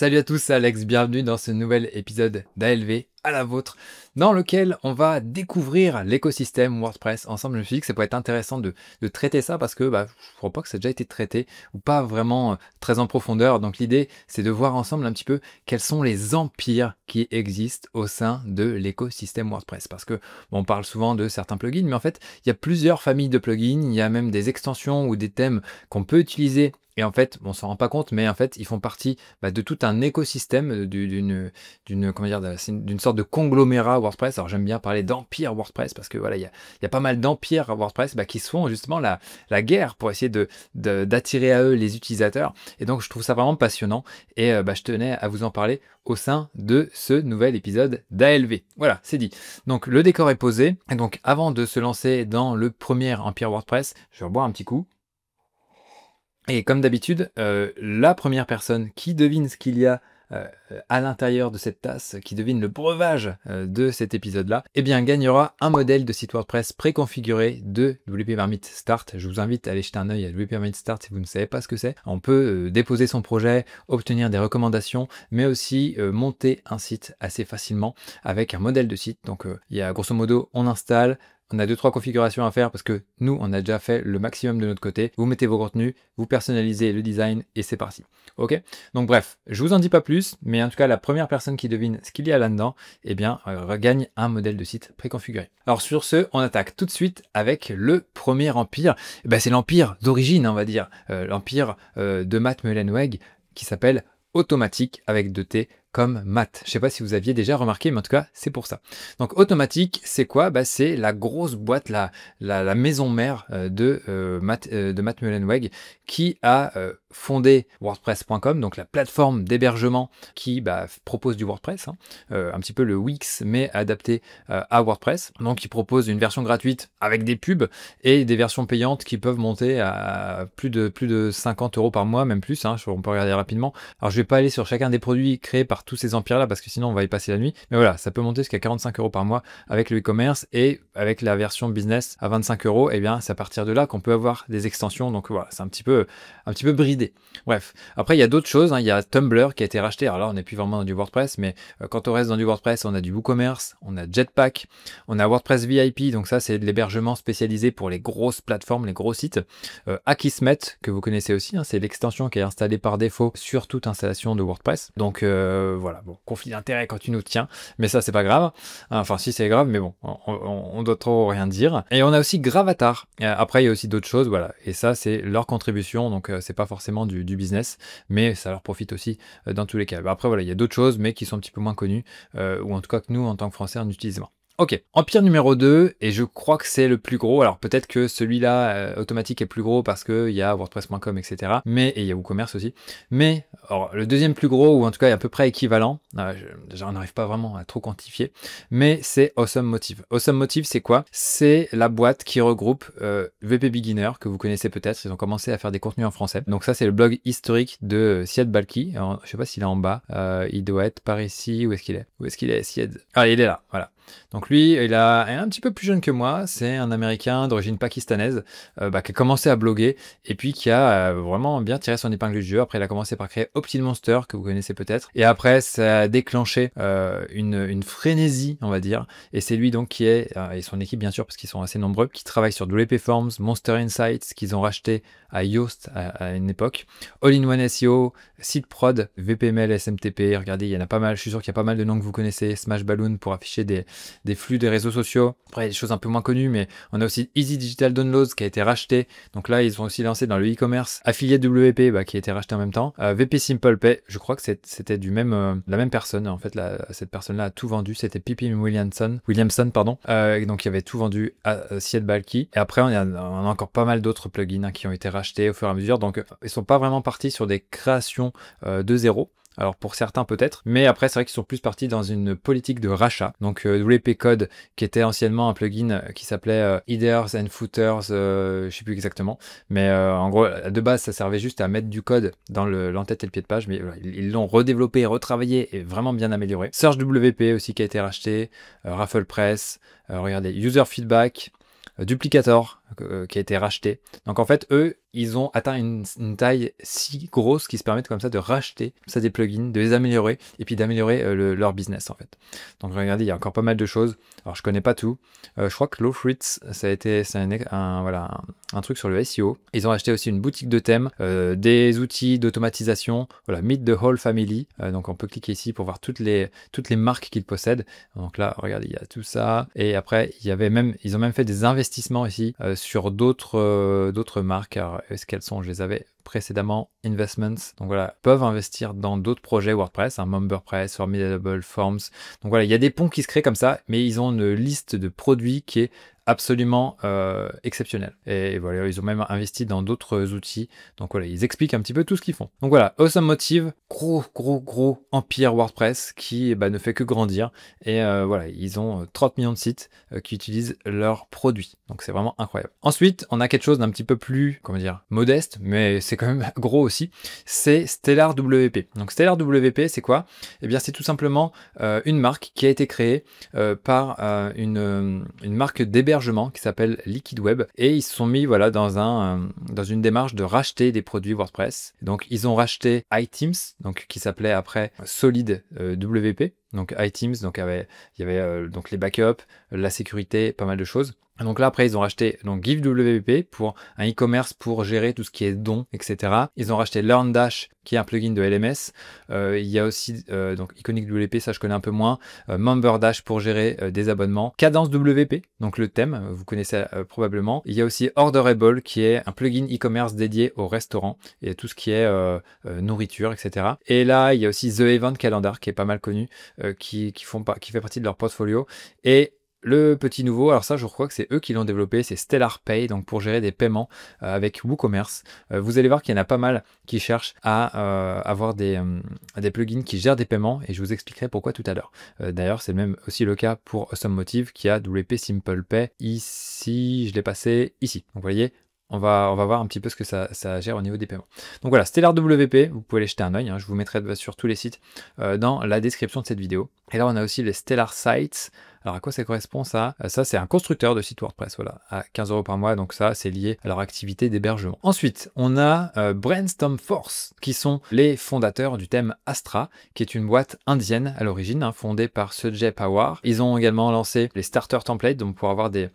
Salut à tous, c'est Alex, bienvenue dans ce nouvel épisode d'ALV à la vôtre, dans lequel on va découvrir l'écosystème WordPress ensemble. Je me suis dit que ça pourrait être intéressant de traiter ça parce que je ne crois pas que ça a déjà été traité ou pas vraiment très en profondeur. Donc l'idée, c'est de voir ensemble un petit peu quels sont les empires qui existent au sein de l'écosystème WordPress. Parce que on parle souvent de certains plugins, mais en fait, il y a plusieurs familles de plugins, il y a même des extensions ou des thèmes qu'on peut utiliser. Et en fait, on s'en rend pas compte, mais en fait, ils font partie de tout un écosystème, d'une sorte de conglomérat WordPress. Alors j'aime bien parler d'empire WordPress parce que voilà, il y a pas mal d'empires WordPress qui se font justement la guerre pour essayer d'attirer à eux les utilisateurs. Et donc je trouve ça vraiment passionnant et je tenais à vous en parler au sein de ce nouvel épisode d'ALV. Voilà, c'est dit. Donc le décor est posé. Et donc avant de se lancer dans le premier empire WordPress, je vais reboire un petit coup. Et comme d'habitude, la première personne qui devine ce qu'il y a à l'intérieur de cette tasse, qui devine le breuvage de cet épisode-là, eh bien gagnera un modèle de site WordPress préconfiguré de WP Marmite Start. Je vous invite à aller jeter un œil à WP Marmite Start si vous ne savez pas ce que c'est. On peut déposer son projet, obtenir des recommandations, mais aussi monter un site assez facilement avec un modèle de site. Donc il y a grosso modo, on installe. On a 2-3 configurations à faire parce que nous, on a déjà fait le maximum de notre côté. Vous mettez vos contenus, vous personnalisez le design et c'est parti. Ok? Donc bref, je vous en dis pas plus, mais en tout cas, la première personne qui devine ce qu'il y a là-dedans, eh bien, regagne un modèle de site préconfiguré. Alors sur ce, on attaque tout de suite avec le premier empire. C'est l'empire d'origine, on va dire. L'empire de Matt Mullenweg qui s'appelle Automattic avec 2 T comme Matt. Je ne sais pas si vous aviez déjà remarqué, mais en tout cas, c'est pour ça. Donc Automattic, c'est quoi? C'est la grosse boîte, la maison mère de Matt Mullenweg qui a fondé WordPress.com, donc la plateforme d'hébergement qui propose du WordPress, un petit peu le Wix, mais adapté à WordPress. Donc il propose une version gratuite avec des pubs et des versions payantes qui peuvent monter à plus de 50 € par mois, même plus, on peut regarder rapidement. Alors je vais pas aller sur chacun des produits créés par tous ces empires là parce que sinon on va y passer la nuit, mais voilà, ça peut monter jusqu'à 45 € par mois avec le e-commerce, et avec la version business à 25 €, et bien c'est à partir de là qu'on peut avoir des extensions. Donc voilà, c'est un petit peu bridé. Bref, après il y a d'autres choses, il y a Tumblr qui a été racheté. Alors là on n'est plus vraiment dans du WordPress, mais quand on reste dans du WordPress, on a du WooCommerce, on a Jetpack, on a WordPress VIP, donc ça c'est de l'hébergement spécialisé pour les grosses plateformes, les gros sites. Akismet, que vous connaissez aussi, c'est l'extension qui est installée par défaut sur toute installation de WordPress. Donc voilà, bon, conflit d'intérêt quand tu nous tiens, mais ça c'est pas grave. Enfin si, c'est grave, mais bon, on doit trop rien dire. Et on a aussi Gravatar. Après il y a aussi d'autres choses, voilà, et ça c'est leur contribution, donc c'est pas forcément du business, mais ça leur profite aussi dans tous les cas. Après voilà, il y a d'autres choses, mais qui sont un petit peu moins connues, ou en tout cas que nous en tant que Français on utilise moins. Ok, empire numéro 2, et je crois que c'est le plus gros. Alors peut-être que celui-là, Automattic, est plus gros parce qu'il y a WordPress.com, etc. Et il y a WooCommerce aussi. Mais alors, le deuxième plus gros, ou en tout cas à peu près équivalent, j'en n'arrive pas vraiment à trop quantifier, mais c'est Awesome Motive. Awesome Motive, c'est quoi? C'est la boîte qui regroupe VP Beginner, que vous connaissez peut-être. Ils ont commencé à faire des contenus en français. Donc ça, c'est le blog historique de Syed Balkhi. Alors, je sais pas s'il est en bas. Il doit être par ici. Où est-ce qu'il est? Où est-ce qu'il est, Syed? Ah, il est là, voilà. Donc lui, il est un petit peu plus jeune que moi, c'est un Américain d'origine pakistanaise qui a commencé à bloguer et puis qui a vraiment bien tiré son épingle du jeu. Après, il a commencé par créer OptinMonster, que vous connaissez peut-être, et après, ça a déclenché une frénésie, on va dire, et c'est lui donc qui est, et son équipe bien sûr, parce qu'ils sont assez nombreux, qui travaillent sur WP Forms, Monster Insights, qu'ils ont racheté à Yoast à une époque, All-in-One SEO, SiteProd, VPML, SMTP, regardez, il y en a pas mal, je suis sûr qu'il y a pas mal de noms que vous connaissez, Smash Balloon pour afficher des flux des réseaux sociaux. Après, il y a des choses un peu moins connues, mais on a aussi Easy Digital Downloads qui a été racheté. Donc là, ils ont aussi lancé dans le e-commerce Affiliate WP qui a été racheté en même temps. VP Simple Pay, je crois que c'était la même personne. En fait, cette personne-là a tout vendu. C'était Pippin Williamson, donc il avait tout vendu à Syed Balkhi. Et après, on a encore pas mal d'autres plugins qui ont été rachetés au fur et à mesure. Donc, ils sont pas vraiment partis sur des créations de zéro. Alors pour certains peut-être, mais après c'est vrai qu'ils sont plus partis dans une politique de rachat. Donc WP Code, qui était anciennement un plugin qui s'appelait Headers and Footers, je sais plus exactement, mais en gros de base ça servait juste à mettre du code dans l'entête et le pied de page, mais voilà, ils l'ont redéveloppé, retravaillé et vraiment bien amélioré. Search WP aussi qui a été racheté, Raffle Press, regardez, User Feedback, Duplicator, qui a été racheté. Donc en fait, eux, ils ont atteint une taille si grosse qu'ils se permettent comme ça de racheter ça des plugins, de les améliorer et puis d'améliorer leur business en fait. Donc regardez, il y a encore pas mal de choses. Alors je connais pas tout. Je crois que Lowfritz, c'est voilà, un truc sur le SEO. Ils ont acheté aussi une boutique de thèmes, des outils d'automatisation. Voilà, Meet the Whole Family. Donc on peut cliquer ici pour voir toutes les marques qu'ils possèdent. Donc là, regardez, il y a tout ça. Et après, ils ont même fait des investissements ici sur d'autres marques. Alors, est-ce qu'elles sont? Je les avais précédemment, Investments. Donc voilà, peuvent investir dans d'autres projets WordPress, Memberpress, Formidable Forms. Donc voilà, il y a des ponts qui se créent comme ça, mais ils ont une liste de produits qui est absolument exceptionnelle. Et voilà, ils ont même investi dans d'autres outils. Donc voilà, ils expliquent un petit peu tout ce qu'ils font. Donc voilà, Awesome Motive, gros empire WordPress qui ne fait que grandir. Et voilà, ils ont 30 millions de sites qui utilisent leurs produits. Donc c'est vraiment incroyable. Ensuite, on a quelque chose d'un petit peu plus, comment dire, modeste, mais c'est quand même gros aussi. C'est Stellar WP. Donc Stellar WP, c'est quoi? Eh bien, c'est tout simplement une marque qui a été créée par une marque d'hébergement qui s'appelle Liquid Web, et ils se sont mis voilà dans une démarche de racheter des produits WordPress. Donc ils ont racheté iTeams, donc qui s'appelait après Solid WP. Donc iTeams, donc il y avait donc les backups, la sécurité, pas mal de choses. Donc là, après, ils ont racheté donc GiveWP pour un e-commerce pour gérer tout ce qui est dons, etc. Ils ont racheté LearnDash, qui est un plugin de LMS. Il y a aussi donc Iconic WP, ça je connais un peu moins. MemberDash pour gérer des abonnements. Cadence WP, donc le thème, vous connaissez probablement. Il y a aussi Orderable, qui est un plugin e-commerce dédié aux restaurants et à tout ce qui est nourriture, etc. Et là, il y a aussi The Event Calendar, qui est pas mal connu, qui fait partie de leur portfolio. Et le petit nouveau, alors ça je crois que c'est eux qui l'ont développé, c'est Stellar Pay, donc pour gérer des paiements avec WooCommerce. Vous allez voir qu'il y en a pas mal qui cherchent à avoir des plugins qui gèrent des paiements, et je vous expliquerai pourquoi tout à l'heure. D'ailleurs, c'est même aussi le cas pour Awesome Motive qui a WP Simple Pay. Ici, je l'ai passé ici. Donc vous voyez, on va voir un petit peu ce que ça gère au niveau des paiements. Donc voilà, Stellar WP, vous pouvez aller jeter un oeil, hein, je vous mettrai sur tous les sites dans la description de cette vidéo. Et là, on a aussi les Stellar Sites. Alors à quoi ça correspond ça? Ça, c'est un constructeur de site WordPress, voilà, à 15 € par mois, donc ça c'est lié à leur activité d'hébergement. Ensuite, on a Brainstorm Force, qui sont les fondateurs du thème Astra, qui est une boîte indienne à l'origine, hein, fondée par Sujay Pawar. Ils ont également lancé les starter templates, donc pour avoir des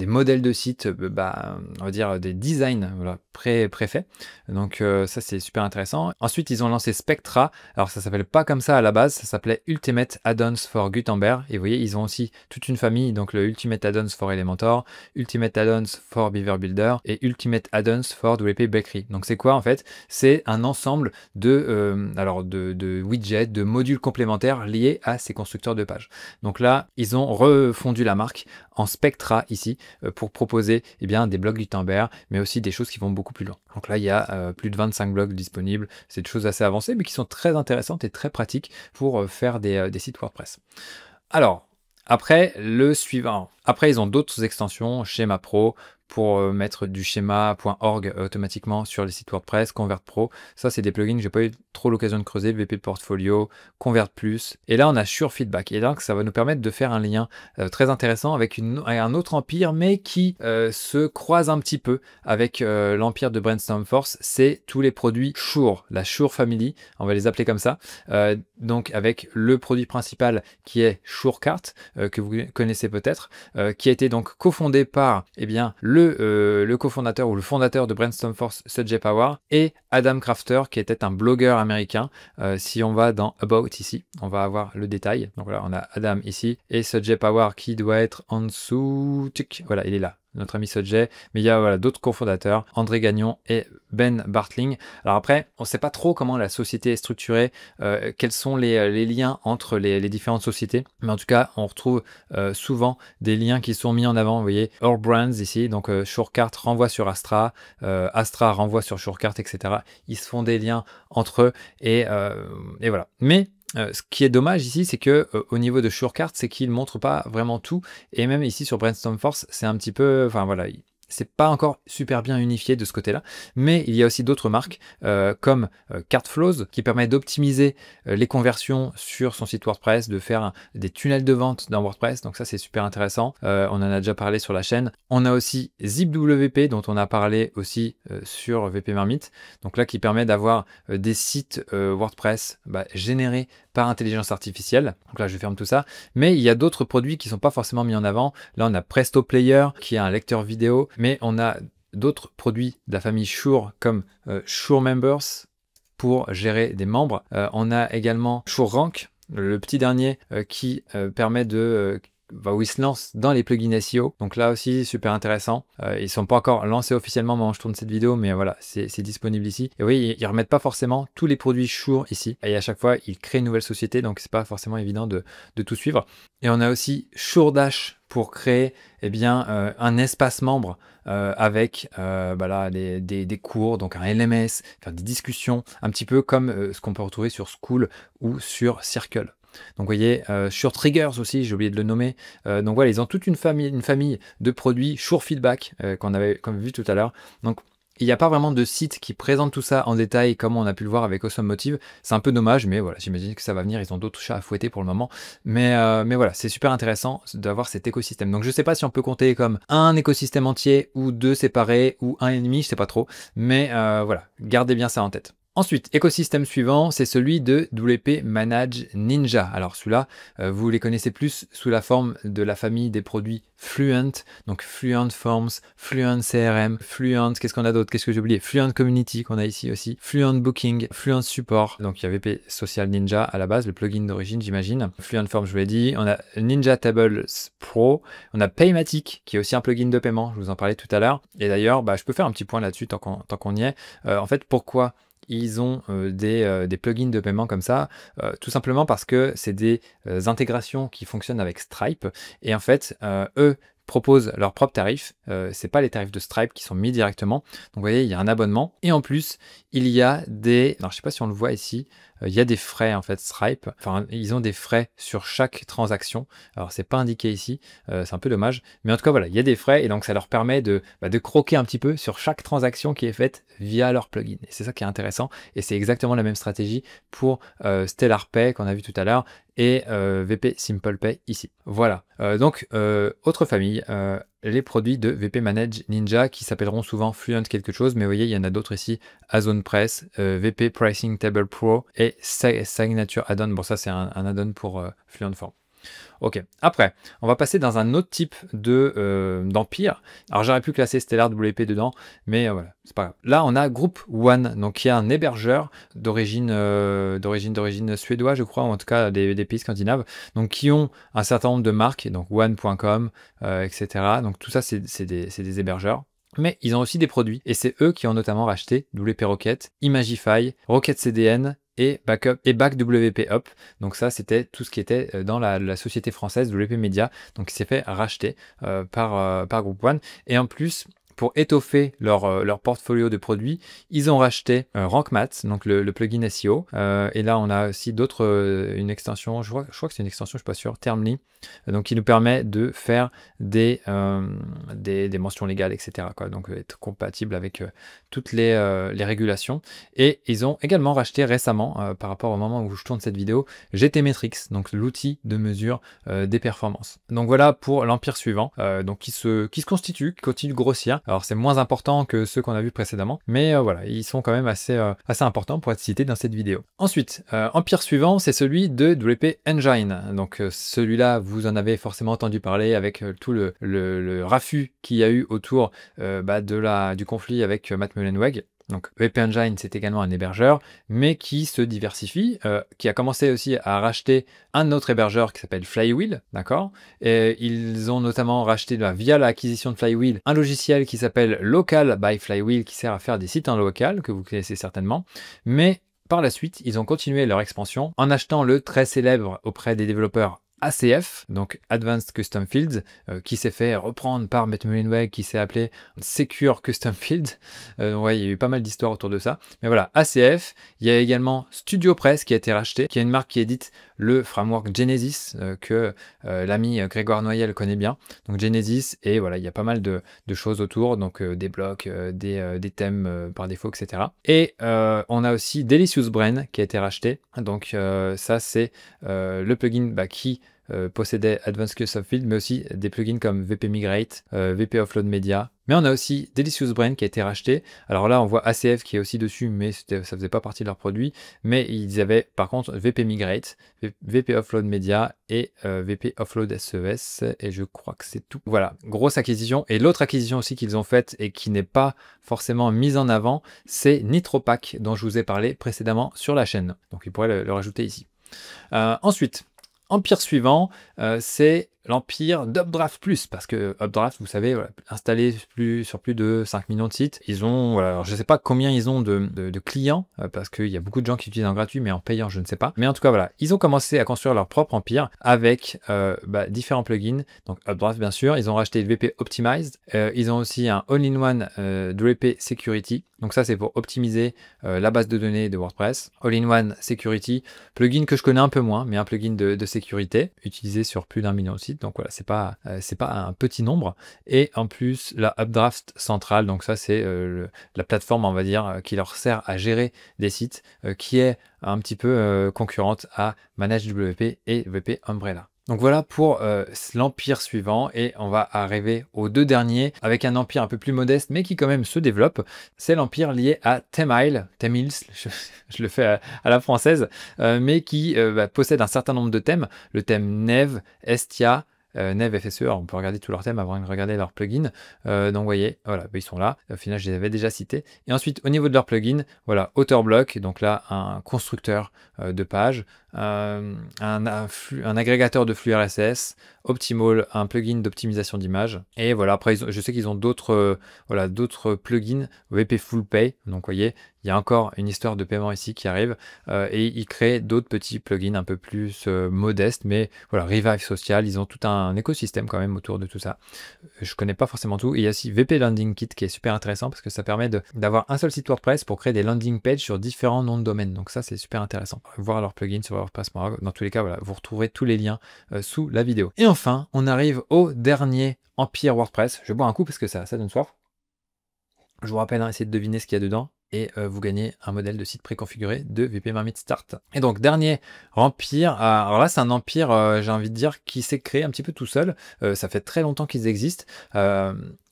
modèles de sites, on va dire des designs voilà, préfaits. Donc ça c'est super intéressant. Ensuite, ils ont lancé Spectra. Alors ça s'appelle pas comme ça à la base, ça s'appelait Ultimate Add-ons for Gutenberg. Et vous voyez, ils ont aussi toute une famille, donc le Ultimate Add-ons for Elementor, Ultimate Add-ons for Beaver Builder et Ultimate Add-ons for WP Bakery. Donc c'est quoi en fait? C'est un ensemble de widgets, de modules complémentaires liés à ces constructeurs de pages. Donc là, ils ont refondu la marque en Spectra ici pour proposer des blocs Gutenberg, mais aussi des choses qui vont beaucoup plus loin. Donc là, il y a plus de 25 blocs disponibles. C'est des choses assez avancées, mais qui sont très intéressantes et très pratiques pour faire des sites WordPress. Alors, après, le suivant. Après, ils ont d'autres extensions, Schema Pro, pour mettre du schéma.org automatiquement sur les sites WordPress, Convert Pro. Ça, c'est des plugins que j'ai pas eu trop l'occasion de creuser, VP Portfolio, Convert Plus. Et là, on a Sure Feedback. Et donc, ça va nous permettre de faire un lien très intéressant avec un autre empire, mais qui se croise un petit peu avec l'empire de Brainstorm Force. C'est tous les produits Shure, la Shure Family, on va les appeler comme ça. Donc, avec le produit principal qui est SureCart, que vous connaissez peut-être, qui a été donc cofondé par le cofondateur ou le fondateur de Brainstorm Force, Sujay Pawar, et Adam Crafter, qui était un blogueur américain. Si on va dans About ici, on va avoir le détail. Donc voilà, on a Adam ici et Sujay Pawar qui doit être en dessous. Voilà, il est là, notre ami Sujay. Mais il y a d'autres cofondateurs, André Gagnon et Ben Bartling. Alors après, on ne sait pas trop comment la société est structurée, quels sont les liens entre les différentes sociétés. Mais en tout cas, on retrouve souvent des liens qui sont mis en avant. Vous voyez, All Brands ici, donc SureCart renvoie sur Astra, Astra renvoie sur SureCart, etc. Ils se font des liens entre eux et voilà. Mais ce qui est dommage ici, c'est que au niveau de SureCart, c'est qu'il ne montre pas vraiment tout. Et même ici sur Brainstorm Force, c'est un petit peu... Enfin voilà, c'est pas encore super bien unifié de ce côté-là, mais il y a aussi d'autres marques comme Cartflows qui permet d'optimiser les conversions sur son site WordPress, de faire des tunnels de vente dans WordPress, donc ça c'est super intéressant. On en a déjà parlé sur la chaîne. On a aussi ZipWP dont on a parlé aussi sur VP Marmite, donc là qui permet d'avoir des sites WordPress générés par intelligence artificielle. Donc là je ferme tout ça, mais il y a d'autres produits qui ne sont pas forcément mis en avant. Là on a Presto Player qui est un lecteur vidéo, mais on a d'autres produits de la famille Shure comme Shure Members pour gérer des membres. On a également Shure Rank, le petit dernier qui permet de où il se lance dans les plugins SEO. Donc là aussi, super intéressant. Ils ne sont pas encore lancés officiellement au moment où je tourne cette vidéo, mais voilà, c'est disponible ici. Et oui, ils ne remettent pas forcément tous les produits Shure ici. Et à chaque fois, ils créent une nouvelle société, donc c'est pas forcément évident de tout suivre. Et on a aussi Shure Dash pour créer un espace membre avec des cours, donc un LMS, faire des discussions, un petit peu comme ce qu'on peut retrouver sur School ou sur Circle. Donc vous voyez, Shure Triggers aussi, j'ai oublié de le nommer. Donc voilà, ils ont toute une famille de produits Shure Feedback qu'on avait vu tout à l'heure. Donc il n'y a pas vraiment de site qui présente tout ça en détail comme on a pu le voir avec Awesome Motive. C'est un peu dommage, mais voilà, j'imagine que ça va venir. Ils ont d'autres chats à fouetter pour le moment. Mais voilà, c'est super intéressant d'avoir cet écosystème. Donc je ne sais pas si on peut compter comme un écosystème entier ou deux séparés ou un et demi, je ne sais pas trop. Mais voilà, gardez bien ça en tête. Ensuite, écosystème suivant, c'est celui de WP Manage Ninja. Alors celui-là, vous les connaissez plus sous la forme de la famille des produits Fluent, donc Fluent Forms, Fluent CRM, Fluent, qu'est-ce qu'on a d'autre? Qu'est-ce que j'ai oublié? Fluent Community qu'on a ici aussi, Fluent Booking, Fluent Support. Donc il y a VP Social Ninja à la base, le plugin d'origine j'imagine. Fluent Forms, je vous l'ai dit. On a Ninja Tables Pro, on a Paymatic qui est aussi un plugin de paiement, je vous en parlais tout à l'heure. Et d'ailleurs, je peux faire un petit point là-dessus tant qu'on y est. En fait, pourquoi ils ont des plugins de paiement comme ça, tout simplement parce que c'est des intégrations qui fonctionnent avec Stripe, et en fait, eux proposent leurs propres tarifs, c'est pas les tarifs de Stripe qui sont mis directement, donc vous voyez, il y a un abonnement, et en plus, il y a alors je sais pas si on le voit ici, il y a des frais en fait Stripe, enfin ils ont des frais sur chaque transaction, alors c'est pas indiqué ici, c'est un peu dommage, mais en tout cas voilà, il y a des frais et donc ça leur permet de croquer un petit peu sur chaque transaction qui est faite via leur plugin, et c'est ça qui est intéressant, et c'est exactement la même stratégie pour Stellar Pay qu'on a vu tout à l'heure, et VP Simple Pay ici. Voilà, donc autre famille, les produits de VP Manage Ninja qui s'appelleront souvent Fluent quelque chose, mais vous voyez, il y en a d'autres ici, Ozone Press, VP Pricing Table Pro et Signature Add-on. Bon, ça c'est un add-on pour Fluent Form. Ok, après, on va passer dans un autre type d'empire. Alors j'aurais pu classer Stellar WP dedans, mais voilà, c'est pas grave. Là, on a Group One, donc qui est un hébergeur d'origine suédoise, je crois, ou en tout cas des pays scandinaves, donc qui ont un certain nombre de marques, donc one.com, etc. Donc tout ça, c'est des hébergeurs. Mais ils ont aussi des produits, et c'est eux qui ont notamment racheté WP Rocket, Imagify, Rocket CDN, et Backup et BackWP Up. Donc ça, c'était tout ce qui était dans la société française WP Media, donc qui s'est fait racheter par Group One. Et en plus, pour étoffer leur portfolio de produits, ils ont racheté RankMath, donc le plugin SEO. Et là, on a aussi une extension, je crois que c'est une extension, je ne suis pas sûr, Termly, donc qui nous permet de faire des mentions légales, etc. quoi. Donc être compatible avec toutes les régulations. Et ils ont également racheté récemment, par rapport au moment où je tourne cette vidéo, GTmetrix, donc l'outil de mesure des performances. Donc voilà pour l'empire suivant, donc qui se constitue, qui continue de grossir. Alors c'est moins important que ceux qu'on a vus précédemment, mais voilà, ils sont quand même assez importants pour être cités dans cette vidéo. Ensuite, empire suivant, c'est celui de WP Engine. Donc celui-là, vous en avez forcément entendu parler avec tout le raffut qu'il y a eu autour du conflit avec Matt Mullenweg. Donc WP Engine, c'est également un hébergeur, mais qui se diversifie, qui a commencé aussi à racheter un autre hébergeur qui s'appelle Flywheel, d'accord? Et ils ont notamment racheté via l'acquisition de Flywheel un logiciel qui s'appelle Local by Flywheel, qui sert à faire des sites en local, que vous connaissez certainement, mais par la suite, ils ont continué leur expansion en achetant le très célèbre auprès des développeurs ACF, donc Advanced Custom Fields, qui s'est fait reprendre par Matt Mullenweg, qui s'est appelé Secure Custom Fields. Ouais, il y a eu pas mal d'histoires autour de ça. Mais voilà, ACF. Il y a également StudioPress qui a été racheté, qui est une marque qui édite le framework Genesis, que l'ami Grégoire Noyel connaît bien. Donc Genesis, et voilà, il y a pas mal de choses autour, donc des blocs, des thèmes par défaut, etc. Et on a aussi Delicious Brain qui a été racheté. Donc ça, c'est le plugin qui possédait Advanced Custom Field, mais aussi des plugins comme VP Migrate, VP Offload Media. Mais on a aussi Delicious Brain qui a été racheté. Alors là, on voit ACF qui est aussi dessus, mais ça faisait pas partie de leur produit. Mais ils avaient par contre VP Migrate, VP Offload Media et VP Offload SES. Et je crois que c'est tout. Voilà, grosse acquisition. Et l'autre acquisition aussi qu'ils ont faite et qui n'est pas forcément mise en avant, c'est NitroPack, dont je vous ai parlé précédemment sur la chaîne. Donc ils pourraient le rajouter ici. Ensuite, empire suivant, c'est l'empire d'Updraft Plus, parce que Updraft, vous savez, voilà, installé sur plus de 5 millions de sites, ils ont, voilà, alors je ne sais pas combien ils ont de clients, parce qu'il y a beaucoup de gens qui utilisent en gratuit, mais en payant, je ne sais pas. Mais en tout cas, voilà, ils ont commencé à construire leur propre empire avec différents plugins. Donc Updraft, bien sûr, ils ont racheté le VP Optimized, ils ont aussi un All-in-One VP Security. Donc ça, c'est pour optimiser la base de données de WordPress. All-in-One Security, plugin que je connais un peu moins, mais un plugin de sécurité, utilisé sur plus d'1 million de sites. Donc voilà, c'est pas un petit nombre. Et en plus, la Updraft centrale, donc ça, c'est la plateforme, on va dire, qui leur sert à gérer des sites, qui est un petit peu concurrente à ManageWP et VP Umbrella. Donc voilà pour l'empire suivant, et on va arriver aux deux derniers avec un empire un peu plus modeste mais qui quand même se développe. C'est l'empire lié à Themile, je le fais à la française, mais qui possède un certain nombre de thèmes. Le thème Neve, Estia, Neve FSE, alors on peut regarder tous leurs thèmes avant de regarder leurs plugins. Donc vous voyez, voilà, ils sont là. Au final, je les avais déjà cités. Et ensuite, au niveau de leurs plugins, voilà, Autorblock, donc là, un constructeur de pages, un agrégateur de flux RSS, Optimal, un plugin d'optimisation d'image. Et voilà, après, je sais qu'ils ont d'autres plugins, VP Full Pay. Donc vous voyez, il y a encore une histoire de paiement ici qui arrive, et ils créent d'autres petits plugins un peu plus modestes, mais voilà, Revive Social, ils ont tout un écosystème quand même autour de tout ça. Je connais pas forcément tout. Et il y a aussi VP Landing Kit qui est super intéressant parce que ça permet d'avoir un seul site WordPress pour créer des landing pages sur différents noms de domaine. Donc ça, c'est super intéressant. Voir leurs plugins sur WordPress.org. Dans tous les cas, voilà, vous retrouverez tous les liens sous la vidéo. Et enfin, on arrive au dernier empire WordPress. Je bois un coup parce que ça donne soif. Je vous rappelle, essayez de deviner ce qu'il y a dedans. Et vous gagnez un modèle de site préconfiguré de VP Marmite Start. Et donc, dernier empire. Alors là, c'est un empire, j'ai envie de dire, qui s'est créé un petit peu tout seul. Ça fait très longtemps qu'ils existent.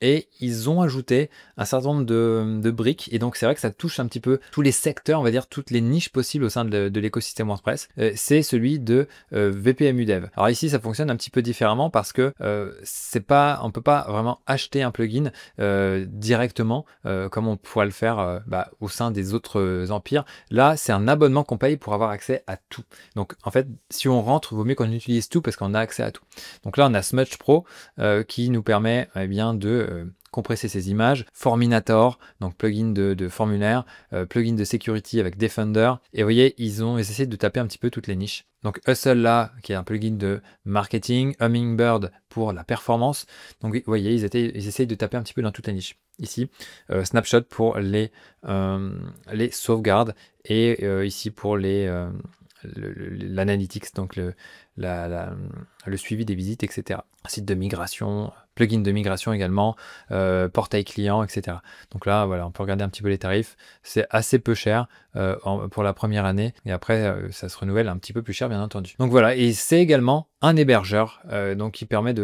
Et ils ont ajouté un certain nombre de briques. Et donc, c'est vrai que ça touche un petit peu tous les secteurs, on va dire, toutes les niches possibles au sein de l'écosystème WordPress. C'est celui de VPMU Dev. Alors ici, ça fonctionne un petit peu différemment parce que on peut pas vraiment acheter un plugin directement comme on pourrait le faire au sein des autres empires. Là, c'est un abonnement qu'on paye pour avoir accès à tout. Donc, en fait, si on rentre, il vaut mieux qu'on utilise tout parce qu'on a accès à tout. Donc là, on a Smudge Pro qui nous permet de compresser ces images, Forminator, donc plugin de formulaire, plugin de security avec Defender. Et vous voyez, ils essaient de taper un petit peu toutes les niches. Donc Hustle là, qui est un plugin de marketing, Hummingbird pour la performance. Donc vous voyez, ils essayent de taper un petit peu dans toutes les niches. Ici, Snapshot pour les sauvegardes, et ici pour l'analytics, donc le suivi des visites, etc. Site de migration, plugin de migration également, portail client, etc. Donc là, voilà, on peut regarder un petit peu les tarifs. C'est assez peu cher pour la première année, et après, ça se renouvelle un petit peu plus cher, bien entendu. Donc voilà, et c'est également un hébergeur, donc qui permet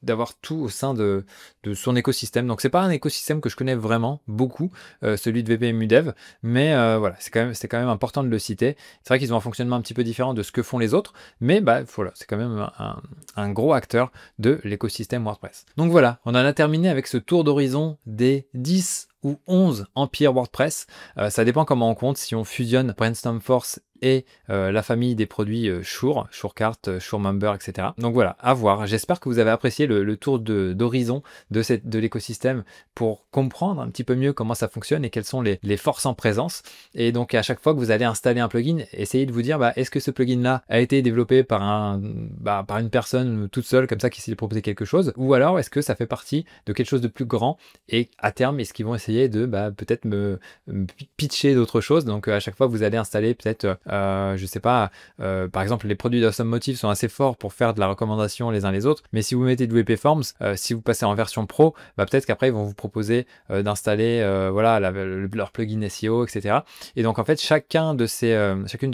d'avoir tout au sein de son écosystème. Donc c'est pas un écosystème que je connais vraiment beaucoup, celui de VPMU Dev, mais voilà, c'est quand même important de le citer. C'est vrai qu'ils ont un fonctionnement un petit peu différent de ce que font les autres, mais voilà, c'est quand même un gros acteur de l'écosystème WordPress. Donc voilà, on en a terminé avec ce tour d'horizon des 10 ou 11 empires WordPress. Ça dépend comment on compte, si on fusionne Brainstorm Force et la famille des produits Shure, Surecart, SureMember, etc. Donc voilà, à voir. J'espère que vous avez apprécié le tour d'horizon de l'écosystème pour comprendre un petit peu mieux comment ça fonctionne et quelles sont les forces en présence. Et donc à chaque fois que vous allez installer un plugin, essayez de vous dire est-ce que ce plugin-là a été développé par une personne toute seule comme ça qui s'est proposé quelque chose, ou alors est-ce que ça fait partie de quelque chose de plus grand et à terme est-ce qu'ils vont essayer de peut-être me pitcher d'autres choses. Donc à chaque fois vous allez installer peut-être je sais pas, par exemple les produits d'Awesome Motif sont assez forts pour faire de la recommandation les uns les autres, mais si vous mettez du WP Forms, si vous passez en version pro, peut-être qu'après ils vont vous proposer d'installer voilà, leur plugin SEO, etc. Et donc en fait chacune de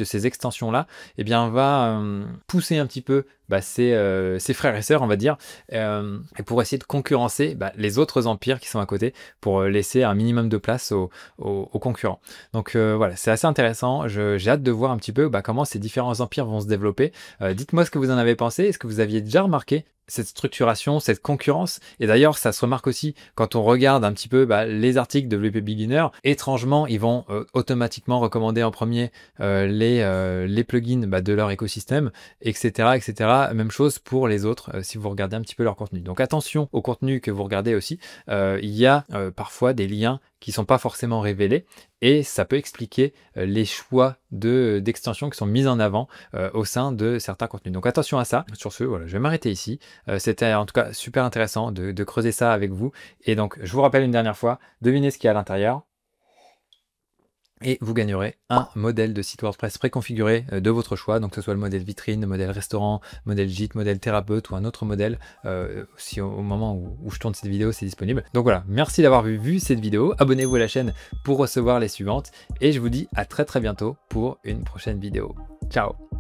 ces extensions là eh bien, va pousser un petit peu ses frères et sœurs, on va dire, et pour essayer de concurrencer les autres empires qui sont à côté pour laisser un minimum de place aux concurrents. Donc voilà, c'est assez intéressant. J'ai hâte de voir un petit peu comment ces différents empires vont se développer. Dites-moi ce que vous en avez pensé. Est-ce que vous aviez déjà remarqué cette structuration, cette concurrence? Et d'ailleurs, ça se remarque aussi quand on regarde un petit peu les articles de WP Beginner. Étrangement, ils vont automatiquement recommander en premier les plugins de leur écosystème, etc., etc. Même chose pour les autres, si vous regardez un petit peu leur contenu. Donc attention au contenu que vous regardez aussi. Il y a parfois des liens qui sont pas forcément révélés et ça peut expliquer les choix d'extensions qui sont mis en avant au sein de certains contenus. Donc attention à ça. Sur ce, voilà, je vais m'arrêter ici. C'était en tout cas super intéressant de creuser ça avec vous. Et donc je vous rappelle une dernière fois, devinez ce qu'il y a à l'intérieur. Et vous gagnerez un modèle de site WordPress préconfiguré de votre choix, donc que ce soit le modèle vitrine, le modèle restaurant, modèle gîte, modèle thérapeute ou un autre modèle, si au moment où je tourne cette vidéo c'est disponible. Donc voilà, merci d'avoir vu cette vidéo, abonnez-vous à la chaîne pour recevoir les suivantes, et je vous dis à très bientôt pour une prochaine vidéo. Ciao!